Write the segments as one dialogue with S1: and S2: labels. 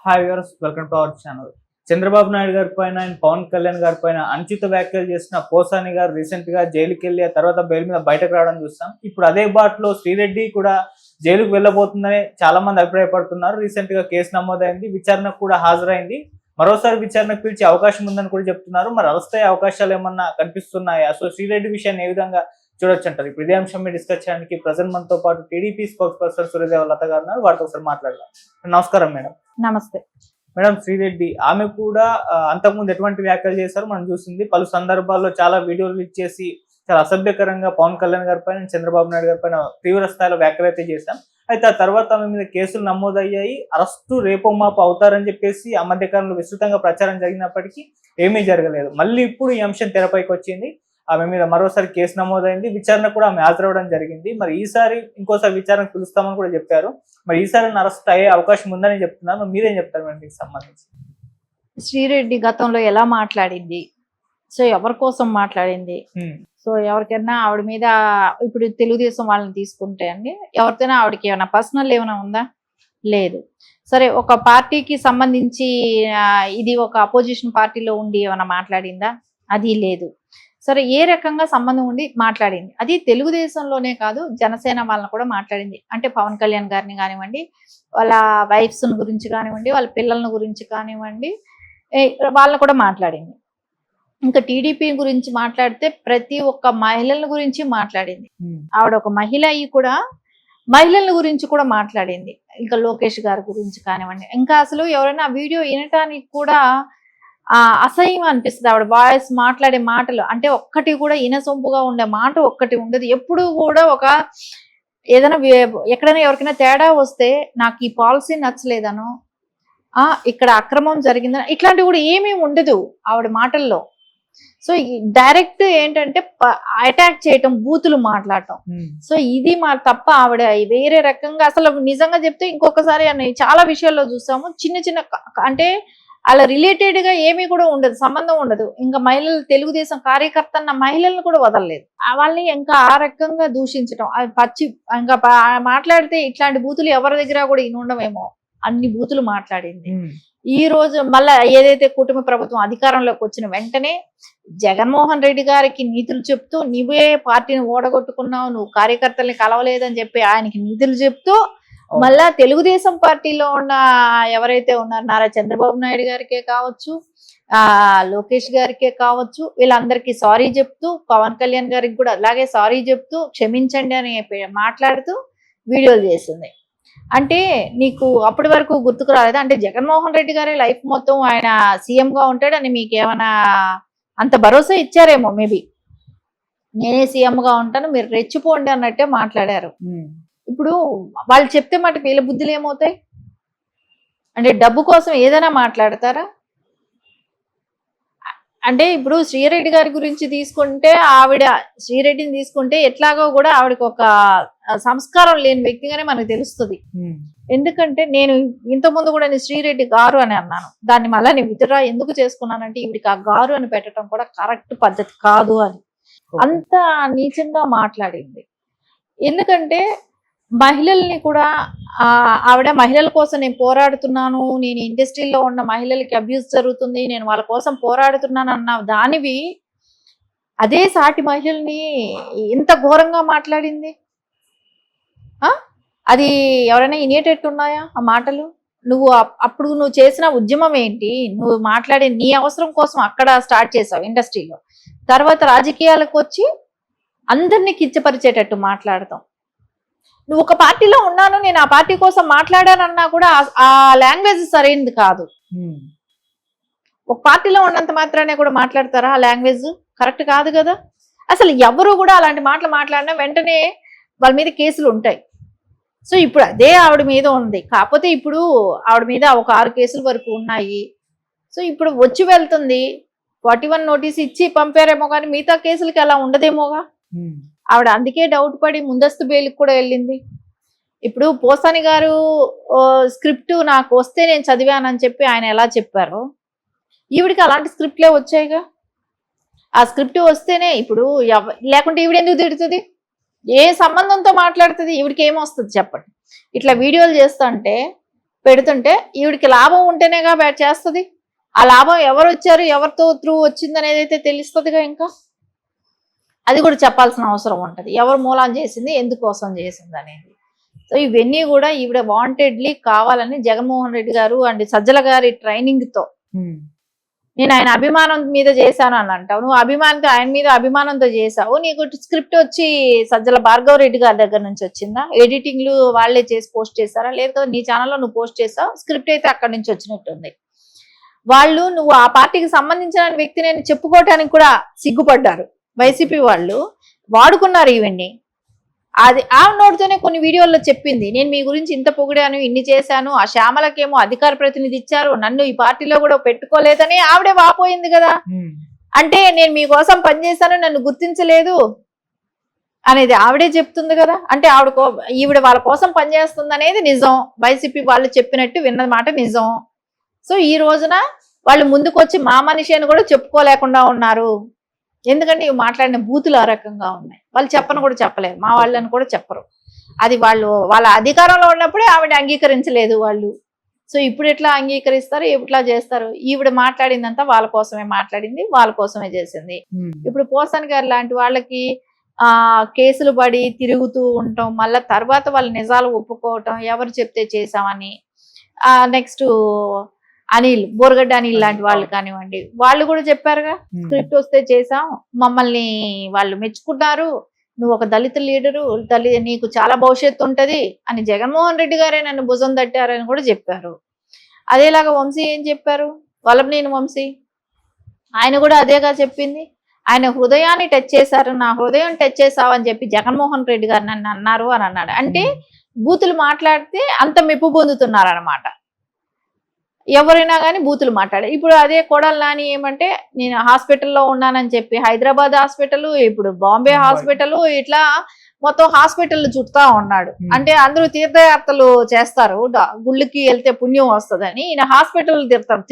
S1: Hi viewers, welcome to our channel. Chandrababu Naidu గారి పైన and Pawan Kalyan గారి పైన అనుచిత వ్యాఖ్యలు చేసిన పోసాని గారు రీసెంట్ గా జైలుకి వెళ్ళి ఆ తర్వాత బెయిల్ మీద బయటకు రావడం చూస్తాం. ఇప్పుడు అదే బాట్లో శ్రీరెడ్డి కూడా జైలుకు వెళ్ళబోతుందని చాలా మంది అభిప్రాయపడుతున్నారు. రీసెంట్ గా కేసు నమోదైంది, విచారణకు కూడా హాజరైంది. మరోసారి విచారణకు పిలిచే అవకాశం ఉందని కూడా చెప్తున్నారు. మరి అరెస్ట్ అవకాశాలు ఏమన్నా కనిపిస్తున్నాయా? సో శ్రీరెడ్డి విషయాన్ని ఏ విధంగా చూడొచ్చు అంటారు? ఇప్పుడు ఇదే అంశం మీద డిస్కస్ చేయడానికి ప్రజెంట్ మనతో పాటు టీడీపీ స్పోక్స్ పర్సన్ సూర్యదేవ లత గారు ఉన్నారు. వారితో ఒకసారి మాట్లాడదాం. నమస్కారం మేడం.
S2: నమస్తే
S1: మేడం. శ్రీరెడ్డి ఆమె కూడా అంతకుముందు ఎటువంటి వ్యాఖ్యలు చేశారో మనం చూసింది. పలు సందర్భాల్లో చాలా వీడియోలు ఇచ్చేసి చాలా అసభ్యకరంగా పవన్ కళ్యాణ్ గారి పైన, చంద్రబాబు నాయుడు గారి పైన తీవ్ర స్థాయిలో వ్యాఖ్యలు అయితే చేశాం. అయితే ఆ తర్వాత ఆమె మీద కేసులు నమోదయ్యాయి. అరెస్టు రేపో మాపు అవుతారని చెప్పేసి ఆ మధ్య కాలంలో విస్తృతంగా ప్రచారం జరిగినప్పటికీ ఏమీ జరగలేదు. మళ్ళీ ఇప్పుడు ఈ అంశం తెరపైకి వచ్చింది. ఆమె మీద మరోసారి కేసు నమోదైంది. విచారణ కూడా ఆమె హాజరవడం జరిగింది. మరి ఈసారి ఇంకోసారి విచారణ పిలుస్తామని కూడా చెప్పారు. మరి ఈసారి అరెస్ట్ అయ్యే అవకాశం ఉందని చెప్తున్నారు. మీరేం చెప్తారు మేడం దీనికి సంబంధించి?
S2: శ్రీరెడ్డి గతంలో ఎలా మాట్లాడింది, సో ఎవరి కోసం మాట్లాడింది, సో ఎవరికైనా ఆవిడ మీద ఇప్పుడు తెలుగుదేశం వాళ్ళని తీసుకుంటే అండి, ఎవరికైనా ఆవిడకి ఏమైనా పర్సనల్ ఏమైనా ఉందా? లేదు. సరే, ఒక పార్టీకి సంబంధించి ఇది ఒక అపోజిషన్ పార్టీలో ఉండి ఏమైనా మాట్లాడిందా? అది లేదు. సరే, ఏ రకంగా సంబంధం ఉండి మాట్లాడింది? అది తెలుగుదేశంలోనే కాదు, జనసేన వాళ్ళని కూడా మాట్లాడింది. అంటే పవన్ కళ్యాణ్ గారిని కానివ్వండి, వాళ్ళ వైఫ్స్ గురించి కానివ్వండి, వాళ్ళ పిల్లల గురించి కానివ్వండి, వాళ్ళని కూడా మాట్లాడింది. ఇంకా టీడీపీ గురించి మాట్లాడితే ప్రతి ఒక్క మహిళల గురించి మాట్లాడింది. ఆవిడ ఒక మహిళ అయ్యి కూడా మహిళల గురించి కూడా మాట్లాడింది. ఇంకా లోకేష్ గారి గురించి కానివ్వండి, ఇంకా అసలు ఎవరైనా వీడియో వినటానికి కూడా అసహ్యం అనిపిస్తుంది. ఆవిడ వాయిస్, మాట్లాడే మాటలు అంటే ఒక్కటి కూడా ఇనసొంపుగా ఉండే మాట ఒక్కటి ఉండదు. ఎప్పుడు కూడా ఒక ఏదైనా ఎక్కడైనా ఎవరికైనా తేడా వస్తే నాకు ఈ పాలసీ నచ్చలేదనో, ఇక్కడ అక్రమం జరిగిందని, ఇట్లాంటివి కూడా ఏమీ ఉండదు ఆవిడ మాటల్లో. సో డైరెక్ట్ ఏంటంటే అటాక్ చేయటం, బూతులు మాట్లాడటం. సో ఇది తప్ప ఆవిడ వేరే రకంగా అసలు నిజంగా చెప్తే ఇంకొకసారి అని చాలా విషయాల్లో చూసాము. చిన్న చిన్న అంటే అలా రిలేటెడ్ గా ఏమీ కూడా ఉండదు, సంబంధం ఉండదు. ఇంకా మహిళలు, తెలుగుదేశం కార్యకర్త అన్న మహిళలను కూడా వదలలేదు. వాళ్ళని ఇంకా ఆ రకంగా దూషించడం, పచ్చి ఇంకా మాట్లాడితే ఇట్లాంటి బూతులు ఎవరి దగ్గర కూడా ఉండవేమో అన్ని బూతులు మాట్లాడింది. ఈ రోజు మళ్ళా ఏదైతే కుటుంబ ప్రభుత్వం అధికారంలోకి వచ్చిన వెంటనే జగన్మోహన్ రెడ్డి గారికి నీతులు చెప్తూ, నువ్వే పార్టీని ఓడగొట్టుకున్నావు, నువ్వు కార్యకర్తల్ని కలవలేదని చెప్పి ఆయనకి నీతులు చెప్తూ, మళ్ళా తెలుగుదేశం పార్టీలో ఉన్న ఎవరైతే ఉన్నారో నారా చంద్రబాబు నాయుడు గారికే కావచ్చు, లోకేష్ గారికే కావచ్చు, వీళ్ళందరికీ సారీ చెప్తూ, పవన్ కళ్యాణ్ గారికి కూడా అలాగే సారీ చెప్తూ, క్షమించండి అని మాట్లాడుతూ వీడియోలు చేసింది. అంటే నీకు అప్పటి వరకు గుర్తుకు రాలేదా? అంటే జగన్మోహన్ రెడ్డి గారి లైఫ్ మొత్తం ఆయన సీఎం గా ఉంటాడని మీకు ఏమైనా అంత భరోసా ఇచ్చారేమో. మేబీ నేనే సీఎం గా ఉంటాను, మీరు రెచ్చిపోండి అన్నట్టే మాట్లాడారు. ఇప్పుడు వాళ్ళు చెప్తే మటుకు వీళ్ళ బుద్ధులు ఏమవుతాయి? అంటే డబ్బు కోసం ఏదైనా మాట్లాడతారా? అంటే ఇప్పుడు శ్రీరెడ్డి గారి గురించి తీసుకుంటే, ఆవిడ శ్రీరెడ్డిని తీసుకుంటే ఎట్లాగో కూడా ఆవిడకి ఒక సంస్కారం లేని వ్యక్తిగానే మనకు తెలుస్తుంది. ఎందుకంటే నేను ఇంతకుముందు కూడా నేను శ్రీరెడ్డి గారు అని అన్నాను. దాన్ని మళ్ళీ నేను విత్డ్రా ఎందుకు చేసుకున్నానంటే, ఈవిడికి ఆ గారు అని పెట్టడం కూడా కరెక్ట్ పద్ధతి కాదు అని. అంత నీచంగా మాట్లాడింది. ఎందుకంటే మహిళల్ని కూడా ఆవిడ మహిళల కోసం నేను పోరాడుతున్నాను, నేను ఇండస్ట్రీలో ఉన్న మహిళలకి అబ్యూస్ జరుగుతుంది, నేను వాళ్ళ కోసం పోరాడుతున్నాను అన్న దానివి అదే సాటి మహిళల్ని ఎంత ఘోరంగా మాట్లాడింది. అది ఎవరైనా వినేటట్టు ఉన్నాయా ఆ మాటలు? నువ్వు అప్పుడు నువ్వు చేసిన ఉద్యమం ఏంటి? నువ్వు మాట్లాడే నీ అవసరం కోసం అక్కడ స్టార్ట్ చేసావు ఇండస్ట్రీలో, తర్వాత రాజకీయాలకు వచ్చి అందరినీ కించపరిచేటట్టు మాట్లాడతాం. నువ్వు ఒక పార్టీలో ఉన్నాను, నేను ఆ పార్టీ కోసం మాట్లాడానన్నా కూడా ఆ లాంగ్వేజ్ సరైనది కాదు. ఒక పార్టీలో ఉన్నంత మాత్రానే కూడా మాట్లాడతారా? ఆ లాంగ్వేజ్ కరెక్ట్ కాదు కదా. అసలు ఎవరు కూడా అలాంటి మాటలు మాట్లాడినా వెంటనే వాళ్ళ మీద కేసులు ఉంటాయి. సో ఇప్పుడు అదే ఆవిడ మీద ఉంది. కాకపోతే ఇప్పుడు ఆవిడ మీద ఒక 6 కేసుల వరకు ఉన్నాయి. సో ఇప్పుడు వచ్చి వెళ్తుంది, 41 నోటీస్ ఇచ్చి పంపారేమో కానీ మిగతా కేసులకి అలా ఉండదేమోగా. ఆవిడ అందుకే డౌట్ పడి ముందస్తు బెయిల్కి కూడా వెళ్ళింది. ఇప్పుడు పోసాని గారు స్క్రిప్ట్ నాకు వస్తే నేను చదివానని చెప్పి ఆయన ఎలా చెప్పారు, ఈవిడికి అలాంటి స్క్రిప్ట్లే వచ్చాయిగా. ఆ స్క్రిప్ట్ వస్తేనే ఇప్పుడు లేకుంటే ఈవిడ ఎందుకు తిడుతుంది? ఏ సంబంధంతో మాట్లాడుతుంది? ఈవిడికి ఏమొస్తుంది చెప్పండి? ఇట్లా వీడియోలు చేస్తుంటే పెడుతుంటే ఈవిడికి లాభం ఉంటేనేగా చేస్తుంది. ఆ లాభం ఎవరు వచ్చారు, ఎవరితో త్రూ వచ్చింది అనేది అయితే తెలుస్తుందిగా. ఇంకా అది కూడా చెప్పాల్సిన అవసరం ఉంటుంది, ఎవరు మూలం చేసింది, ఎందుకోసం చేసింది అనేది. సో ఇవన్నీ కూడా ఈవిడ వాంటెడ్లీ కావాలని జగన్మోహన్ రెడ్డి గారు అండ్ సజ్జల గారి ట్రైనింగ్ తో, నేను ఆయన అభిమానం మీద చేశాను అని అంటావు, నువ్వు అభిమానంతో ఆయన మీద అభిమానంతో చేసావు, నీకు స్క్రిప్ట్ వచ్చి సజ్జల భార్గవ రెడ్డి గారి దగ్గర నుంచి వచ్చిందా, ఎడిటింగ్లు వాళ్ళే చేసి పోస్ట్ చేశారా, లేదు కదా నీ ఛానల్లో నువ్వు పోస్ట్ చేసావు, స్క్రిప్ట్ అయితే అక్కడి నుంచి వచ్చినట్టుంది. వాళ్ళు నువ్వు ఆ పార్టీకి సంబంధించిన వ్యక్తి నేను చెప్పుకోవటానికి కూడా సిగ్గుపడ్డారు వైసీపీ వాళ్ళు, వాడుకున్నారు ఈవెన్ని. అది ఆ నోటితోనే కొన్ని వీడియోల్లో చెప్పింది, నేను మీ గురించి ఇంత పొగిడాను, ఇన్ని చేశాను, ఆ శ్యామలకేమో అధికార ప్రతినిధి ఇచ్చారు, నన్ను ఈ పార్టీలో కూడా పెట్టుకోలేదని ఆవిడే వాపోయింది కదా. అంటే నేను మీకోసం పనిచేశాను, నన్ను గుర్తించలేదు అనేది ఆవిడే చెప్తుంది కదా. అంటే ఈవిడ వాళ్ళ కోసం పనిచేస్తుంది అనేది నిజం, వైసీపీ వాళ్ళు చెప్పినట్టు విన్న మాట నిజం. సో ఈ రోజున వాళ్ళు ముందుకు వచ్చి మా మనిషి అని కూడా చెప్పుకోలేకుండా ఉన్నారు, ఎందుకంటే ఇవి మాట్లాడిన బూతులు ఆ రకంగా ఉన్నాయి. వాళ్ళు చెప్పను కూడా చెప్పలేరు, మా వాళ్ళని కూడా చెప్పరు. అది వాళ్ళ అధికారంలో ఉన్నప్పుడే ఆవిడ అంగీకరించలేదు వాళ్ళు. సో ఇప్పుడు ఎట్లా అంగీకరిస్తారు, ఎట్లా చేస్తారు? ఈవిడ మాట్లాడిందంతా వాళ్ళ కోసమే మాట్లాడింది, వాళ్ళ కోసమే చేసింది. ఇప్పుడు పోసాని గారు లాంటి వాళ్ళకి కేసులు పడి తిరుగుతూ ఉండటం, మళ్ళా తర్వాత వాళ్ళ నిజాలు ఒప్పుకోవటం, ఎవరు చెప్తే చేసామని. నెక్స్ట్ అనిల్, బోరగడ్డ అనిల్ లాంటి వాళ్ళు కానివ్వండి, వాళ్ళు కూడా చెప్పారుగా, స్క్రిప్ట్ వస్తే చేసాం, మమ్మల్ని వాళ్ళు మెచ్చుకున్నారు, నువ్వు ఒక దళిత లీడరు, నీకు చాలా భవిష్యత్తు ఉంటది అని జగన్మోహన్ రెడ్డి గారే నన్ను భుజం తట్టారని కూడా చెప్పారు. అదేలాగా వంశీ ఏం చెప్పారు, వల్లభనేని వంశీ, ఆయన కూడా అదేగా చెప్పింది, ఆయన హృదయాన్ని టచ్ చేశారు, నా హృదయం టచ్ చేసావు అని చెప్పి జగన్మోహన్ రెడ్డి గారు నన్ను అన్నారు అని అన్నాడు. అంటే బూతులు మాట్లాడితే అంత మెప్పు పొందుతున్నారు అనమాట. ఎవరైనా కానీ బూతులు మాట్లాడే. ఇప్పుడు అదే కొడాలి నాని ఏమంటే, నేను హాస్పిటల్లో ఉన్నానని చెప్పి హైదరాబాద్ హాస్పిటల్, ఇప్పుడు బాంబే హాస్పిటల్, ఇట్లా మొత్తం హాస్పిటల్ చుట్టా ఉన్నాడు. అంటే అందరూ తీర్థయాత్రలు చేస్తారు, గుళ్ళకి వెళ్తే పుణ్యం వస్తుందని ఈయన హాస్పిటల్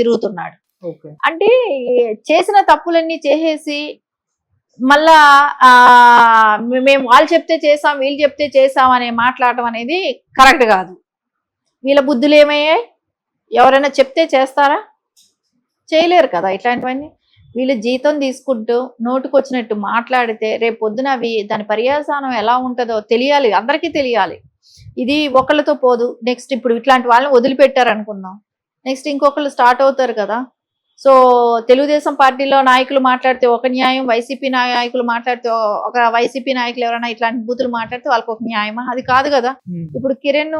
S2: తిరుగుతున్నాడు. అంటే చేసిన తప్పులన్నీ చేసేసి మళ్ళా మేము వాళ్ళు చెప్తే చేసాం, వీళ్ళు చెప్తే చేసాం అనే మాట్లాడటం అనేది కరెక్ట్ కాదు. వీళ్ళ బుద్ధులు ఏమయ్యాయి? ఎవరైనా చెప్తే చేస్తారా? చేయలేరు కదా ఇట్లాంటివన్నీ. వీళ్ళు జీతం తీసుకుంటూ నోటుకొచ్చినట్టు మాట్లాడితే రేపు పొద్దున దాని పర్యావసానం ఎలా ఉంటుందో తెలియాలి, అందరికీ తెలియాలి. ఇది ఒకళ్ళతో పోదు. నెక్స్ట్ ఇప్పుడు ఇట్లాంటి వాళ్ళని వదిలిపెట్టారు అనుకుందాం, నెక్స్ట్ ఇంకొకళ్ళు స్టార్ట్ అవుతారు కదా. సో తెలుగుదేశం పార్టీలో నాయకులు మాట్లాడితే ఒక న్యాయం, వైసీపీ నాయకులు మాట్లాడితే ఒక వైసీపీ నాయకులు ఎవరైనా ఇట్లాంటి బూతులు మాట్లాడితే వాళ్ళకి ఒక న్యాయమా? అది కాదు కదా. ఇప్పుడు కిరణ్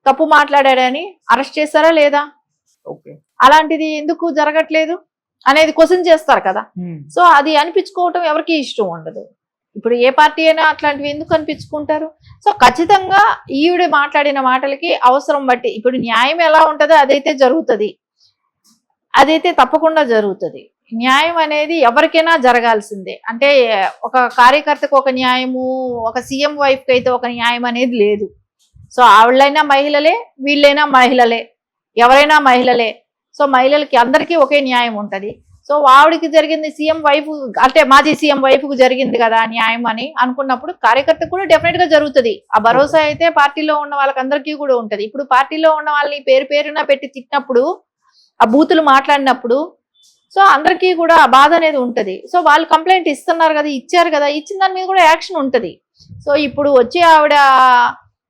S2: తప్పు మాట్లాడాడని అరెస్ట్ చేస్తారా లేదా? అలాంటిది ఎందుకు జరగట్లేదు అనేది క్వశ్చన్ చేస్తారు కదా. సో అది అనిపించుకోవటం ఎవరికి ఇష్టం ఉండదు. ఇప్పుడు ఏ పార్టీ అయినా అట్లాంటివి ఎందుకు అనిపించుకుంటారు? సో ఖచ్చితంగా ఈవిడ మాట్లాడిన మాటలకి అవసరం బట్టి ఇప్పుడు న్యాయం ఎలా ఉంటుందో అదైతే జరుగుతుంది, అదైతే తప్పకుండా జరుగుతుంది. న్యాయం అనేది ఎవరికైనా జరగాల్సిందే. అంటే ఒక కార్యకర్తకు ఒక న్యాయము, ఒక సీఎం వైఫ్కి అయితే ఒక న్యాయం అనేది లేదు. సో ఆవిళ్ళైనా మహిళలే, వీళ్ళైనా మహిళలే, ఎవరైనా మహిళలే. సో మహిళలకి అందరికీ ఒకే న్యాయం ఉంటుంది. సో ఆవిడికి జరిగింది సీఎం వైఫ్, అంటే మాజీ సీఎం వైఫ్కు జరిగింది కదా న్యాయం అని అనుకున్నప్పుడు కార్యకర్తకు కూడా డెఫినెట్గా జరుగుతుంది. ఆ భరోసా అయితే పార్టీలో ఉన్న వాళ్ళకందరికీ కూడా ఉంటుంది. ఇప్పుడు పార్టీలో ఉన్న వాళ్ళని పేరున పెట్టి తిట్టినప్పుడు, ఆ బూతులు మాట్లాడినప్పుడు, సో అందరికీ కూడా ఆ బాధ అనేది ఉంటుంది. సో వాళ్ళు కంప్లైంట్ ఇస్తున్నారు కదా, ఇచ్చారు కదా, ఇచ్చిన దాని మీద కూడా యాక్షన్ ఉంటుంది. సో ఇప్పుడు వచ్చి ఆవిడ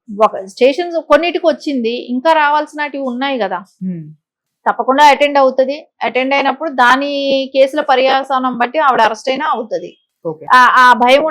S2: ఒక స్టేషన్స్ కొన్నిటికి వచ్చింది, ఇంకా రావాల్సినవి ఉన్నాయి కదా, తప్పకుండా అటెండ్ అవుతుంది. అటెండ్ అయినప్పుడు దాని కేసుల పర్యావసానం బట్టి ఆవిడ అరెస్ట్ అయినా అవుతుంది. ఆ భయం